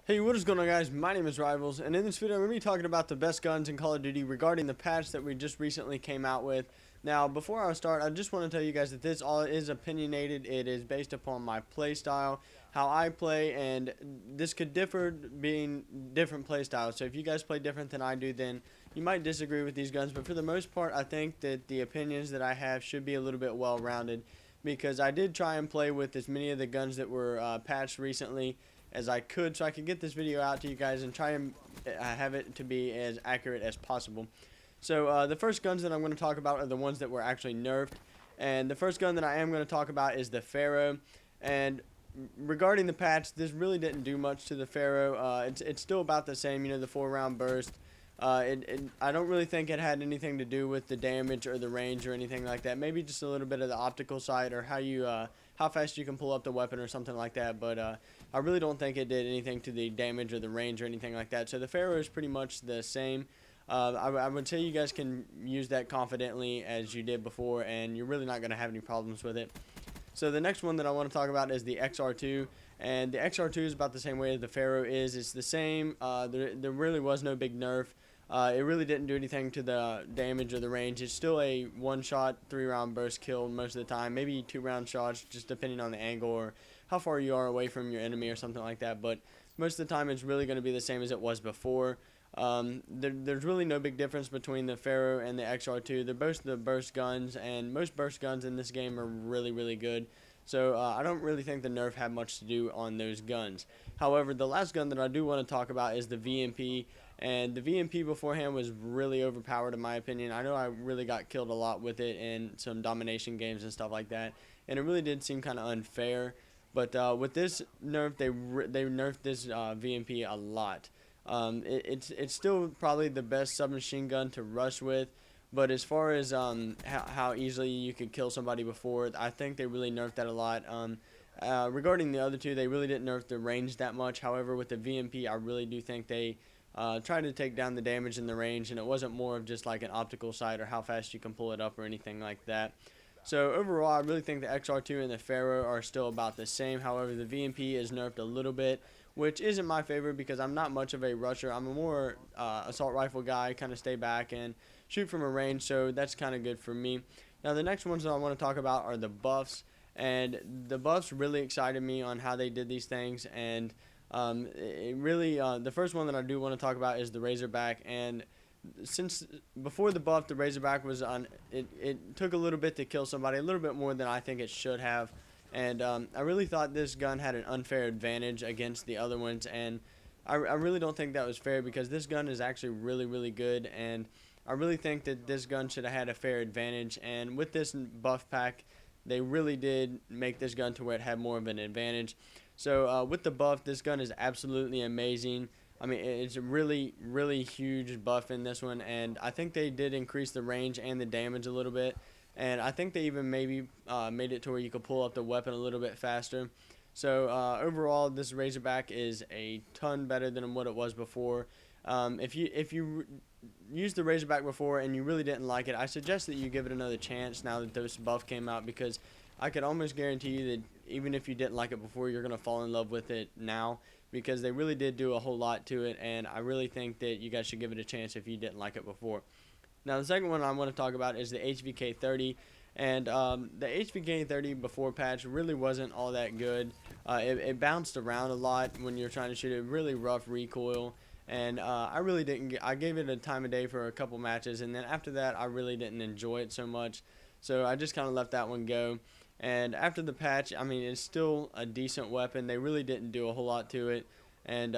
Hey, what is going on, guys? My name is Rivals, and in this video, I'm going to be talking about the best guns in Call of Duty regarding the patch that we just recently came out with. Now, before I start, I just want to tell you guys that this all is opinionated. It is based upon my play style, how I play, and this could differ being different play styles. So if you guys play different than I do, then you might disagree with these guns. But for the most part, I think that the opinions that I have should be a little bit well-rounded, because I did try and play with as many of the guns that were patched recently as I could, so I could get this video out to you guys and try and have it to be as accurate as possible. So the first guns that I'm going to talk about are the ones that were actually nerfed, and the first gun that I am going to talk about is the Pharaoh. And regarding the patch, this really didn't do much to the Pharaoh. It's still about the same, the 4-round burst. I don't really think it had anything to do with the damage or the range or anything like that. Maybe just a little bit of the optical side, or how fast you can pull up the weapon or something like that. But I really don't think it did anything to the damage or the range or anything like that. So the Pharaoh is pretty much the same. I would say you guys can use that confidently as you did before, and you're really not going to have any problems with it. So the next one that I want to talk about is the XR2, and the XR2 is about the same way as the Pharaoh is. It's the same. There really was no big nerf. It really didn't do anything to the damage or the range. It's still a one-shot, 3-round burst kill most of the time. Maybe 2-round shots, just depending on the angle or how far you are away from your enemy or something like that. But most of the time, it's really going to be the same as it was before. There's really no big difference between the Pharaoh and the XR2. They're both the burst guns, and most burst guns in this game are really, really good. So I don't really think the nerf had much to do on those guns. However, the last gun that I do want to talk about is the VMP. And the VMP beforehand was really overpowered in my opinion. I know I really got killed a lot with it in some domination games and stuff like that. And it really did seem kind of unfair. But with this nerf, they nerfed this VMP a lot. It's still probably the best submachine gun to rush with, but as far as how easily you could kill somebody before, I think they really nerfed that a lot. Regarding the other two, they really didn't nerf the range that much. However, with the VMP, I really do think they tried to take down the damage in the range, and it wasn't more of just like an optical sight or how fast you can pull it up or anything like that. So overall, I really think the XR2 and the Pharaoh are still about the same. However, the VMP is nerfed a little bit, which isn't my favorite because I'm not much of a rusher. I'm a more assault rifle guy, kind of stay back and shoot from a range, so that's kind of good for me. Now, the next ones that I want to talk about are the buffs, and the buffs really excited me on how they did these things, and it really, the first one that I do want to talk about is the Razorback. And since before the buff, the Razorback was on, it took a little bit to kill somebody, a little bit more than I think it should have. And I really thought this gun had an unfair advantage against the other ones, and I really don't think that was fair because this gun is actually really, really good, and I really think that this gun should have had a fair advantage. And with this buff pack, they really did make this gun to where it had more of an advantage. So with the buff, this gun is absolutely amazing. I mean, it's a really, really huge buff in this one, and I think they did increase the range and the damage a little bit. And I think they even maybe made it to where you could pull up the weapon a little bit faster. So overall, this Razorback is a ton better than what it was before. If you used the Razorback before and you really didn't like it, I suggest that you give it another chance now that this buff came out, because I could almost guarantee you that even if you didn't like it before, you're going to fall in love with it now, because they really did do a whole lot to it, and I really think that you guys should give it a chance if you didn't like it before. Now, the second one I want to talk about is the HVK-30, and the HVK-30 before patch really wasn't all that good. It bounced around a lot when you're trying to shoot it, really rough recoil, and I really didn't I gave it a time of day for a couple matches, and then after that, I really didn't enjoy it so much, so I just kind of left that one go. And after the patch, I mean, it's still a decent weapon. They really didn't do a whole lot to it, and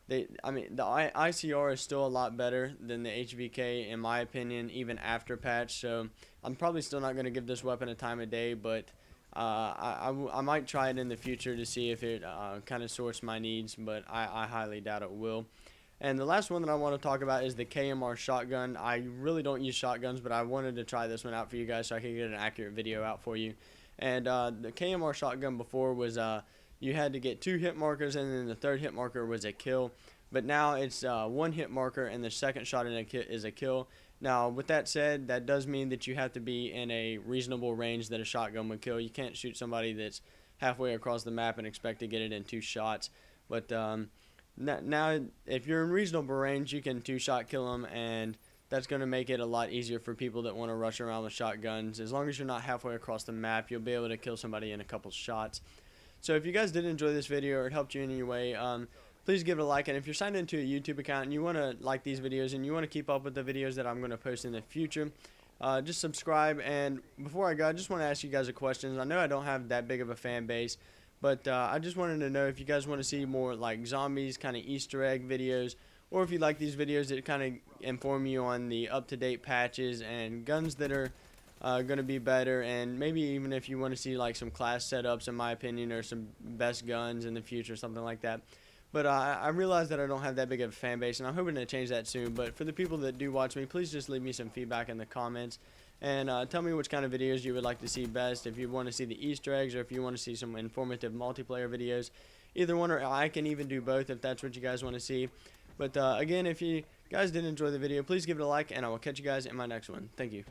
the ICR is still a lot better than the HVK in my opinion, even after patch. So I'm probably still not going to give this weapon a time of day, but I might try it in the future to see if it kind of sorts my needs, but I highly doubt it will. And the last one that I want to talk about is the KMR shotgun. I really don't use shotguns, but I wanted to try this one out for you guys so I could get an accurate video out for you. And the KMR shotgun before was you had to get 2 hit markers, and then the 3rd hit marker was a kill. But now it's 1 hit marker, and the second shot is a kill. Now, with that said, that does mean that you have to be in a reasonable range that a shotgun would kill. You can't shoot somebody that's halfway across the map and expect to get it in 2 shots. But Now, if you're in reasonable range, you can two-shot kill them, and that's going to make it a lot easier for people that want to rush around with shotguns. As long as you're not halfway across the map, you'll be able to kill somebody in a couple shots. So if you guys did enjoy this video or it helped you in any way, please give it a like. And if you're signed into a YouTube account and you want to like these videos and you want to keep up with the videos that I'm going to post in the future, just subscribe. And before I go, I just want to ask you guys a question. I know I don't have that big of a fan base, but I just wanted to know if you guys want to see more like zombies, kind of Easter egg videos, or if you like these videos that kind of inform you on the up-to-date patches and guns that are going to be better, and maybe even if you want to see like some class setups, in my opinion, or some best guns in the future, something like that. But I realize that I don't have that big of a fan base, and I'm hoping to change that soon. But for the people that do watch me, please just leave me some feedback in the comments, and tell me which kind of videos you would like to see best. If you want to see the Easter eggs, or if you want to see some informative multiplayer videos, either one, or I can even do both if that's what you guys want to see. But again, if you guys did enjoy the video, please give it a like, and I will catch you guys in my next one. Thank you.